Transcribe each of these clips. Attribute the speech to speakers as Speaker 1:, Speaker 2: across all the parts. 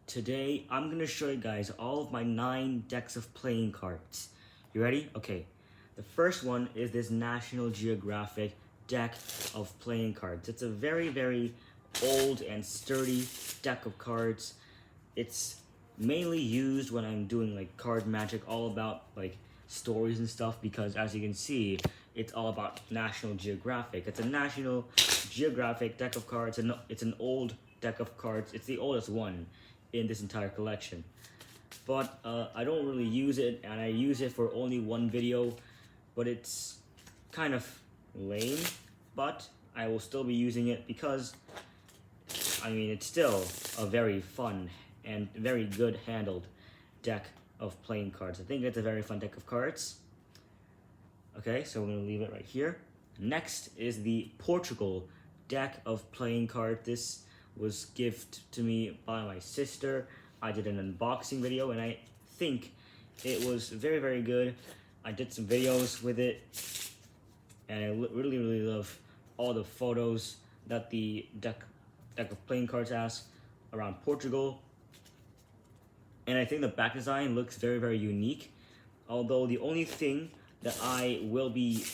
Speaker 1: Today, I'm going to show you guys all of my 9 decks of playing cards. You ready? Okay. The first one is this National Geographic deck of playing cards. It's a very, very old and sturdy deck of cards. It's mainly used when I'm doing like card magic, all about like stories and stuff, because as you can see, it's all about National Geographic. It's a National Geographic deck of cards, and it's an old deck of cards. It's the oldest one in this entire collection. But I don't really use it, and I use it for only one video, but it's kind of lame, but I will still be using it because, I mean, it's still a very fun and very good handled deck of playing cards. I think it's a very fun deck of cards. Okay, so we're going to leave it right here. Next is the Portugal deck of playing cards. This was gifted to me by my sister. I did an unboxing video and I think it was very, very good. I did some videos with it and I really, really love all the photos that the deck of playing cards has around Portugal. And I think the back design looks very, very unique. Although the only thing that I will be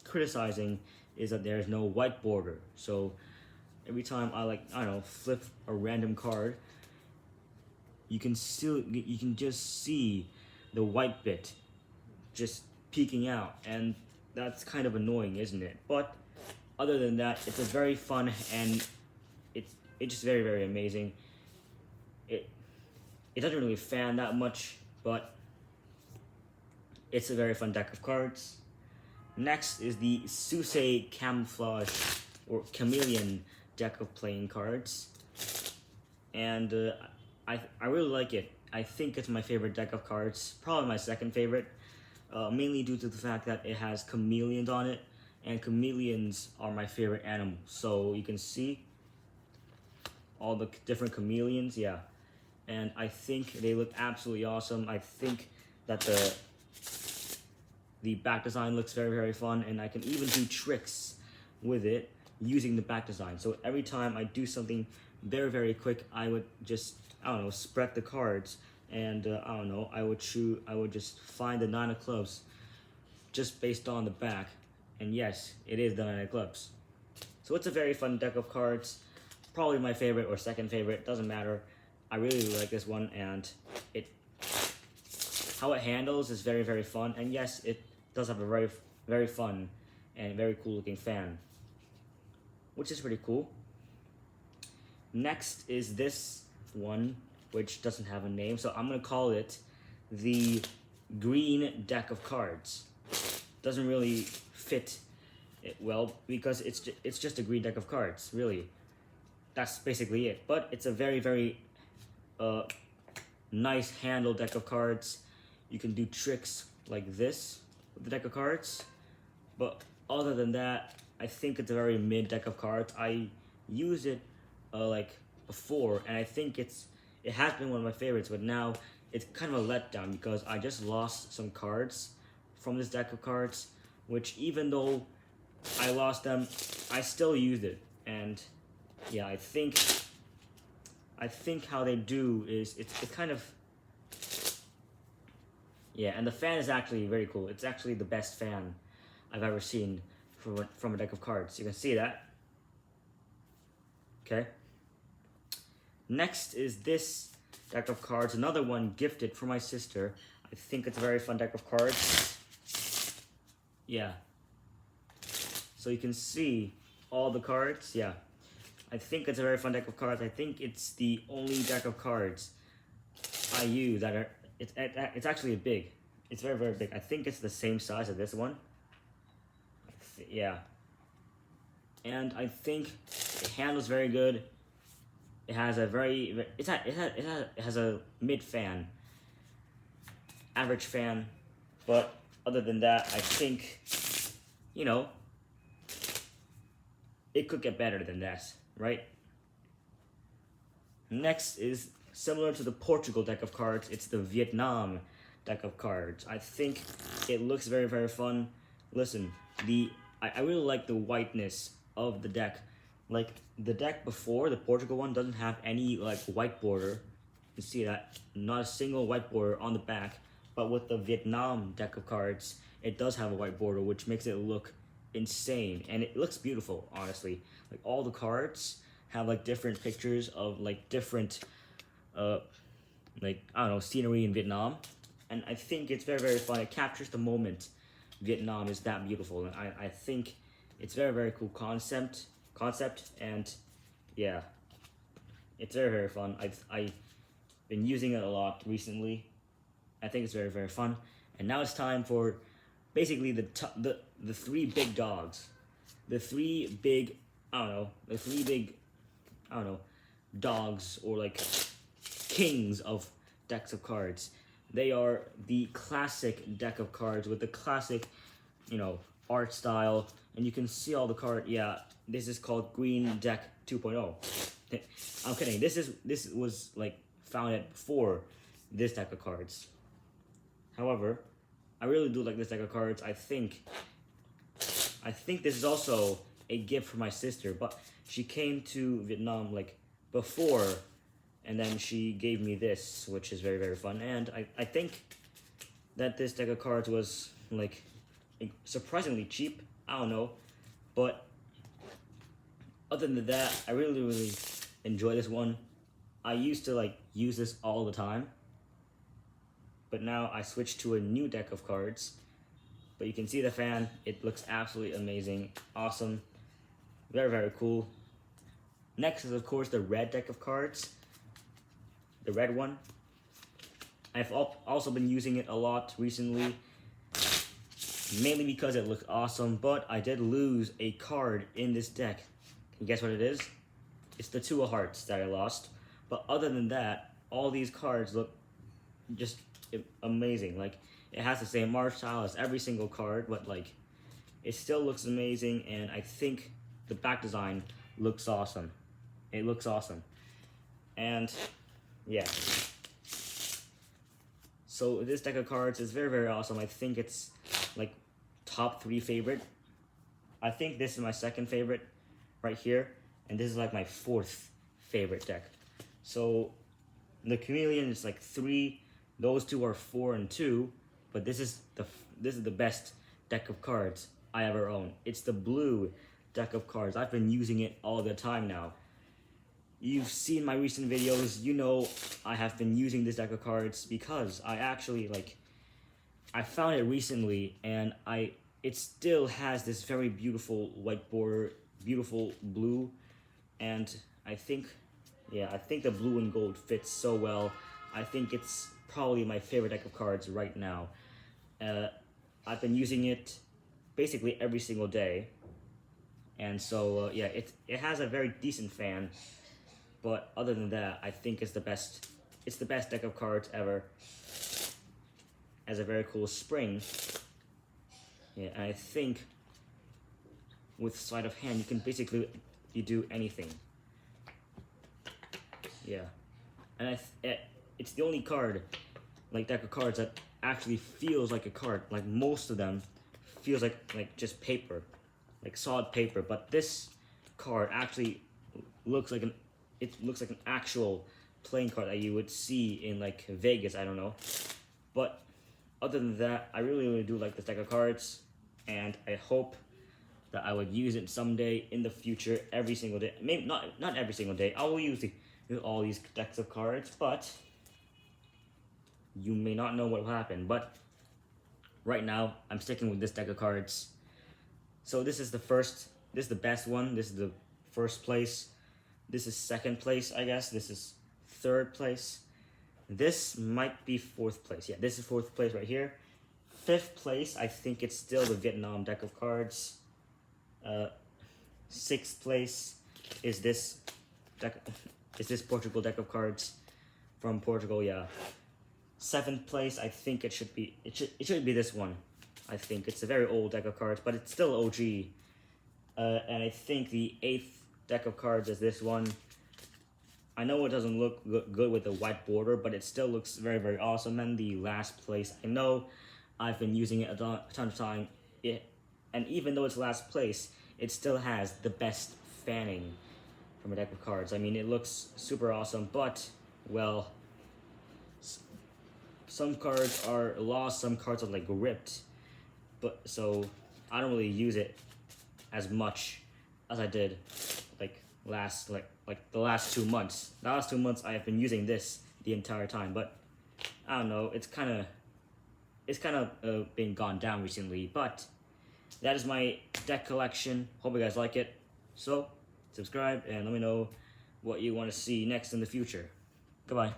Speaker 1: criticizing is that there's no white border. So every time I flip a random card, you can just see the white bit just peeking out, and that's kind of annoying, isn't it? But other than that, it's a very fun and it's just very, very amazing. It doesn't really fan that much, but it's a very fun deck of cards. Next is the Susei Camouflage or Chameleon deck of playing cards, and I really like it. I think it's my favorite deck of cards, probably my second favorite, mainly due to the fact that it has chameleons on it, and chameleons are my favorite animal. So you can see all the different chameleons, yeah, and I think they look absolutely awesome. I think that the back design looks very, very fun, and I can even do tricks with it using the back design. So every time I do something very, very quick, I would just, spread the cards, and I would just find the 9 of clubs just based on the back. And yes, it is the 9 of clubs. So it's a very fun deck of cards, probably my favorite or second favorite, doesn't matter. I really like this one, and how it handles is very, very fun, and yes, it does have a very, very fun and very cool looking fan, which is pretty cool. Next is this one, which doesn't have a name, so I'm gonna call it the green deck of cards. Doesn't really fit it well because it's just a green deck of cards, really. That's basically it. But it's a very, very nice handle deck of cards. You can do tricks like this with the deck of cards, but other than that, I think it's a very mid deck of cards. I used it like before, and I think it has been one of my favorites, but now it's kind of a letdown because I just lost some cards from this deck of cards, which even though I lost them, I still used it. And yeah, I think how they do is it's kind of, yeah, and the fan is actually very cool. It's actually the best fan I've ever seen from a deck of cards. You can see that. Okay. Next is this deck of cards, another one gifted from my sister. I think it's a very fun deck of cards. Yeah. So you can see all the cards. Yeah. I think it's a very fun deck of cards. I think it's the only deck of cards I use that are, it's actually big. It's very, very big. I think it's the same size as this one. Yeah. And I think it handles very good. It has a very, it has a mid fan, average fan, but other than that, I think, it could get better than that, right? Next is similar to the Portugal deck of cards. It's the Vietnam deck of cards. I think it looks very, very fun. Listen, I really like the whiteness of the deck. Like, the deck before, the Portugal one, doesn't have any, like, white border. You see that not a single white border on the back, but with the Vietnam deck of cards, it does have a white border, which makes it look insane, and it looks beautiful, honestly. Like all the cards have like different pictures of like different like I don't know, scenery in Vietnam, and I think it's very fun. It captures the moment. Vietnam is that beautiful, and I think it's very cool concept, and yeah, it's very fun. I've been using it a lot recently. I think it's very fun, and now it's time for basically the three big dogs, the three big I don't know dogs, or like kings of decks of cards. They are the classic deck of cards with the classic, art style, and you can see all the card. Yeah, this is called Green Deck 2.0. I'm kidding. This was like founded before this deck of cards. However, I really do like this deck of cards. I think this is also a gift for my sister, but she came to Vietnam like before, and then she gave me this, which is very fun. And I think that this deck of cards was like surprisingly cheap. I don't know, but other than that, I really enjoy this one. I used to like use this all the time, but now I switched to a new deck of cards. But you can see the fan, it looks absolutely amazing, awesome, very cool. Next is of course the red deck of cards, the red one. I've also been using it a lot recently, mainly because it looks awesome, but I did lose a card in this deck. Can you guess what it is? It's the Two of Hearts that I lost. But other than that, all these cards look just amazing. Like, it has the same art style as every single card, but like, it still looks amazing, and I think the back design looks awesome. It looks awesome. And yeah. So this deck of cards is very awesome. I think it's like top 3 favorite. I think this is my second favorite right here, and this is like my 4th favorite deck. So the Chameleon is like 3, those two are 4 and 2, but this is the best deck of cards I ever own. It's the blue deck of cards. I've been using it all the time now. You've seen my recent videos, you know I have been using this deck of cards because I actually I found it recently, and it still has this very beautiful white border, beautiful blue, and I think the blue and gold fits so well. I think it's probably my favorite deck of cards right now. I've been using it basically every single day, and so yeah, it has a very decent fan. But other than that, I think it's the best deck of cards ever. Has a very cool spring. Yeah, and I think with sleight of hand, you can basically do anything. Yeah, and it's the only card, like deck of cards, that actually feels like a card. Like most of them feels like just paper, like solid paper. But this card actually looks like an actual playing card that you would see in like Vegas, I don't know. But other than that, I really do like this deck of cards, and I hope that I would use it someday in the future, every single day. Maybe not every single day. I will use all these decks of cards, but you may not know what will happen. But right now, I'm sticking with this deck of cards. So this is the best one. This is the first place. This is second place, I guess. This is third place. This might be 4th place. Yeah, this is 4th place right here. 5th place, I think it's still the Vietnam deck of cards. 6th place is this Portugal deck of cards from Portugal. Yeah. 7th place, I think it should be this one. I think it's a very old deck of cards, but it's still OG. And I think the 8th deck of cards is this one. I know it doesn't look good with the white border, but it still looks very awesome. And the last place, I know I've been using it a ton of time, and even though it's last place, it still has the best fanning from a deck of cards. I mean, it looks super awesome, but well, some cards are lost, some cards are like ripped, but so I don't really use it as much as I did like the last 2 months. The last 2 months I have been using this the entire time, but I don't know, it's kind of been gone down recently. But that is my deck collection. Hope you guys like it. So subscribe and let me know what you want to see next in the future. Goodbye.